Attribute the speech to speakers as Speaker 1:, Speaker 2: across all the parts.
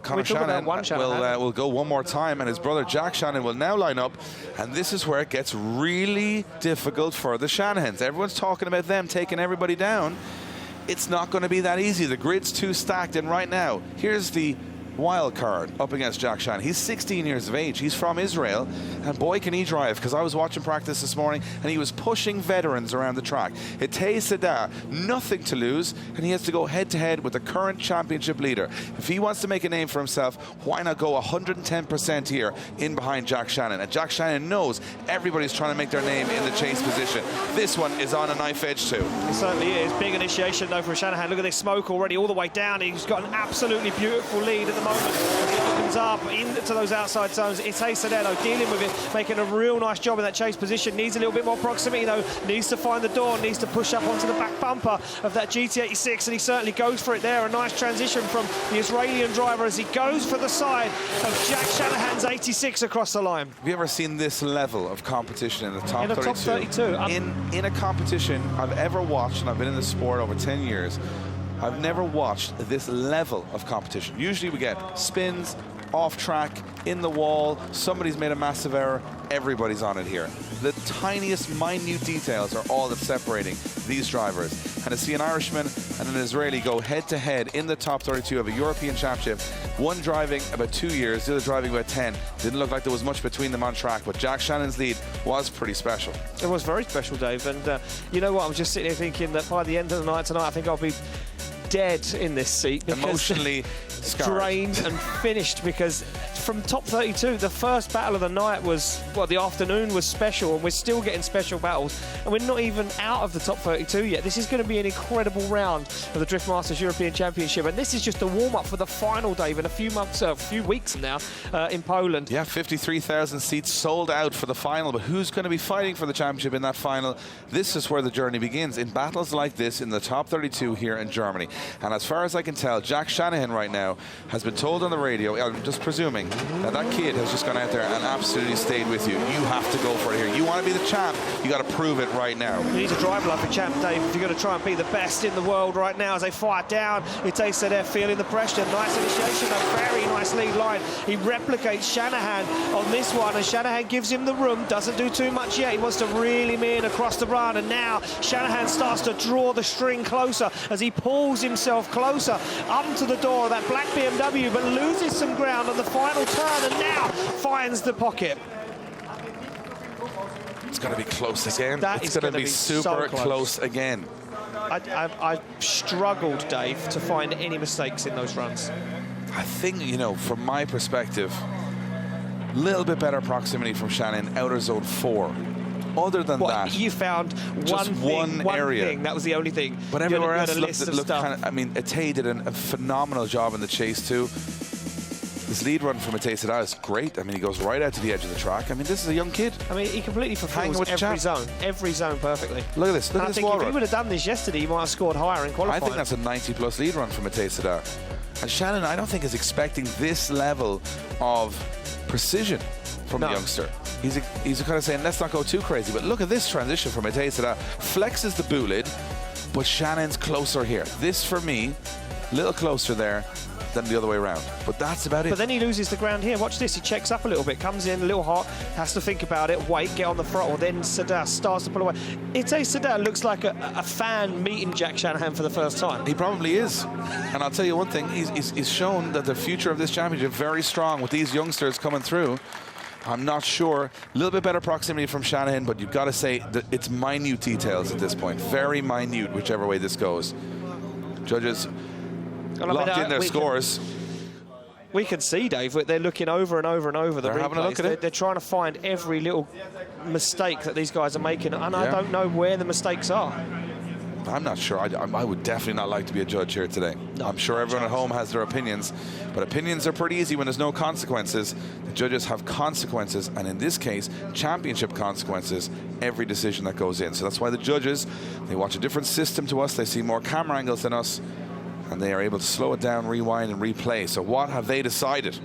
Speaker 1: Shanahan will go one more time, and his brother Jack Shanahan will now line up, and this is where it gets really difficult for the Shanahans. Everyone's talking about them taking everybody down. It's not going to be that easy. The grid's too stacked, and right now, here's the wild card up against Jack Shanahan. He's 16 years of age. He's from Israel, and boy, can he drive, because I was watching practice this morning, and he was pushing veterans around the track. Itay Sadeh, nothing to lose, and he has to go head-to-head with the current championship leader. If he wants to make a name for himself, why not go 110% here in behind Jack Shanahan? And Jack Shanahan knows everybody's trying to make their name in the chase position. This one is on a knife edge too.
Speaker 2: It certainly is. Big initiation though for Shanahan. Look at this smoke already all the way down. He's got an absolutely beautiful lead at the moment. As he opens up into those outside zones. Itay Sadeh though dealing with it, making a real nice job in that chase position. Needs a little bit more proximity though. Needs to find the door. Needs to push up onto the back bumper of that GT86, and he certainly goes for it there. A nice transition from the Israeli driver as he goes for the side of Jack Shanahan's 86 across the line.
Speaker 1: Have you ever seen this level of competition in the top 32?
Speaker 2: In the top 32.
Speaker 1: In a competition I've ever watched, and I've been in the sport over 10 years, I've never watched this level of competition. Usually we get spins, off track, in the wall, somebody's made a massive error, everybody's on it here. The tiniest, minute details are all that's separating these drivers. And to see an Irishman and an Israeli go head-to-head in the top 32 of a European Championship, one driving about 2 years, the other driving about 10, didn't look like there was much between them on track, but Jack Shannon's lead was pretty special.
Speaker 2: It was very special, Dave, and you know what, I'm just sitting here thinking that by the end of the night tonight, I think I'll be dead in this seat,
Speaker 1: emotionally
Speaker 2: drained and finished, because from top 32 the first battle of the night was, well, the afternoon was special, and we're still getting special battles, and we're not even out of the top 32 yet. This is going to be an incredible round of the Drift Masters European Championship, and this is just a warm-up for the final, Dave, in a few weeks now in Poland.
Speaker 1: Yeah, 53,000 seats sold out for the final, but who's going to be fighting for the championship in that final? This is where the journey begins, in battles like this in the top 32 here in Germany. And as far as I can tell, Jack Shanahan right now has been told on the radio, I'm just presuming, that that kid has just gone out there and absolutely stayed with you. You have to go for it here. You want to be the champ, you got to prove it right now.
Speaker 2: You need to drive like a champ, Dave, if you're going to try and be the best in the world right now. As they fight down, Itay Sadeh feeling the pressure. Nice initiation, a very nice lead line. He replicates Shanahan on this one, and Shanahan gives him the room, doesn't do too much yet. He wants to reel him in across the run, and now Shanahan starts to draw the string closer as he pulls himself closer up to the door of that black BMW, but loses some ground on the final turn, and now finds the pocket.
Speaker 1: It's going to be close again.
Speaker 2: It's
Speaker 1: going to be super close again.
Speaker 2: I struggled, Dave, to find any mistakes in those runs.
Speaker 1: I think, you know, from my perspective, a little bit better proximity from Shanahan, outer zone 4. Other than that,
Speaker 2: you found one area. Thing. That was the only thing.
Speaker 1: But everywhere else looked kind of, I mean, Itay did a phenomenal job in the chase too. This lead run from Itay Sadeh is great. I mean, he goes right out to the edge of the track. I mean, this is a young kid.
Speaker 2: I mean, he completely fulfills every zone perfectly.
Speaker 1: Look at this. Look at this wall run.
Speaker 2: If he would have done this yesterday, he might have scored higher in qualifying.
Speaker 1: I think that's a 90-plus lead run from Itay Sadeh. And Shanahan, I don't think, is expecting this level of precision from the youngster. He's kind of saying, let's not go too crazy. But look at this transition from Itay Sadeh. Flexes the boot lid, but Shannon's closer here. This, for me, a little closer there than the other way around. But that's about it.
Speaker 2: But then he loses the ground here. Watch this. He checks up a little bit, comes in a little hot, has to think about it, wait, get on the throttle. Then Sadeh starts to pull away. Itay Sadeh looks like a fan meeting Jack Shanahan for the first time.
Speaker 1: He probably is. And I'll tell you one thing, he's shown that the future of this championship is very strong with these youngsters coming through. I'm not sure. A little bit better proximity from Shanahan, but you've got to say that it's minute details at this point. Very minute, whichever way this goes. Judges locked in their scores.
Speaker 2: We can see, Dave, they're looking over and over and over the replays.
Speaker 1: Having a look at it.
Speaker 2: They're trying to find every little mistake that these guys are making, and I don't know where the mistakes are.
Speaker 1: I'm not sure. I would definitely not like to be a judge here today. No, I'm sure everyone at home has their opinions, but opinions are pretty easy when there's no consequences. The judges have consequences, and in this case, championship consequences, every decision that goes in. So that's why the judges, they watch a different system to us. They see more camera angles than us, and they are able to slow it down, rewind, and replay. So what have they decided?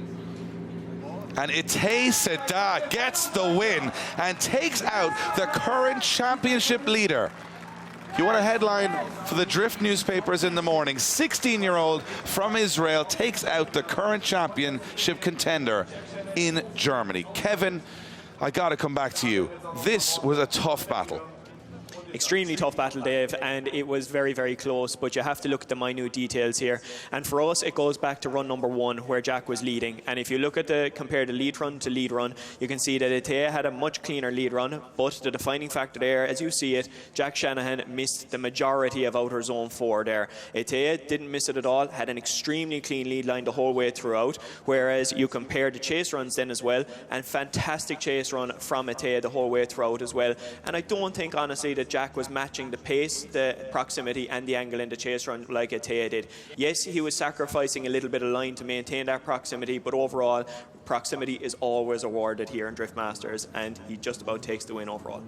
Speaker 1: And Itay Sadeh gets the win and takes out the current championship leader. You want a headline for the Drift newspapers in the morning. 16-year-old from Israel takes out the current championship contender in Germany. Kevin, I got to come back to you. This was a tough battle.
Speaker 3: Extremely tough battle, Dave, and it was very, very close, but you have to look at the minute details here. And for us, it goes back to run number 1, where Jack was leading. And if you look at compare the lead run to lead run, you can see that Itay had a much cleaner lead run, but the defining factor there, as you see it, Jack Shanahan missed the majority of outer zone 4 there. Itay didn't miss it at all, had an extremely clean lead line the whole way throughout, whereas you compare the chase runs then as well, and fantastic chase run from Itay the whole way throughout as well. And I don't think, honestly, that Jack was matching the pace, the proximity and the angle in the chase run like Itay did. Yes, he was sacrificing a little bit of line to maintain that proximity, but overall proximity is always awarded here in Drift Masters, and he just about takes the win overall.